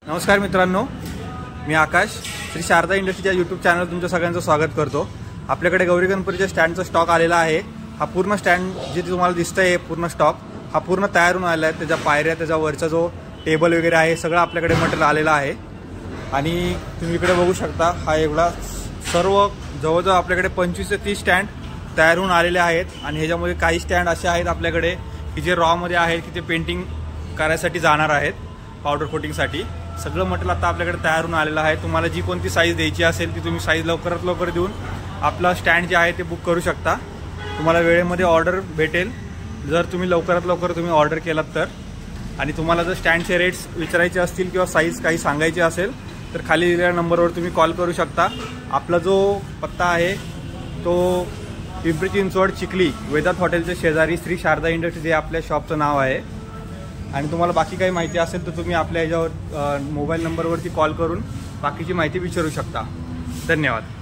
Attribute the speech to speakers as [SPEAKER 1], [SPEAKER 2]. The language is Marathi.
[SPEAKER 1] नमस्कार मित्रांनो, मी आकाश श्री शारदा इंडस्ट्रीच्या यूट्यूब चॅनल तुमच्या सगळ्यांचं स्वागत करतो। आपल्याकडे गौरी गणपतीच्या स्टँडचा स्टॉक आलेला आहे। हा पूर्ण स्टँड जे तुम्हाला दिसतंय पूर्ण स्टॉक हा पूर्ण तयार होऊन आलेला आहे। त्याच्या पायऱ्या, त्याच्या वरचा जो टेबल वगैरे आहे सगळं आपल्याकडे मटेरियल आलेलं आहे। आणि तुम्ही इकडे बघू शकता, हा एवढा सर्व जवळजवळ आपल्याकडे 25 ते 30 स्टँड तयार होऊन आलेले आहेत। आणि ह्याच्यामध्ये काही स्टँड असे आहेत आपल्याकडे की जे रॉ मध्ये आहेत की ते पेंटिंग करायसाठी जाणार आहेत, पावडर कोटिंगसाठी। सगळं मटेरियल आता आपल्याकडे तयार होऊन आलेलं आहे। तुम्हाला जी कोणती साईज द्यायची असेल ती तुम्ही साईज लवकरात लवकर देऊन आपला स्टँड जे आहे ते बुक करू शकता। तुम्हाला वेळेमध्ये ऑर्डर भेटेल जर तुम्ही लवकरात लवकर तुम्ही ऑर्डर केलात तर। आणि तुम्हाला जर स्टँडचे रेट्स विचारायचे असतील किंवा साईज काही सांगायची असेल तर खाली दिलेल्या नंबरवर तुम्ही कॉल करू शकता। आपला जो पत्ता आहे तो पिंपरी चिंचवड चिखली वेदांत हॉटेलच्या शेजारी श्री शारदा इंडस्ट्री जे आपल्या शॉपचं नाव आहे। आणि तुम्हाला बाकी काही माहिती असेल तर तुम्ही आपल्या ह्याच्यावर मोबाईल नंबरवरती कॉल करून बाकीची माहिती विचारू शकता। धन्यवाद।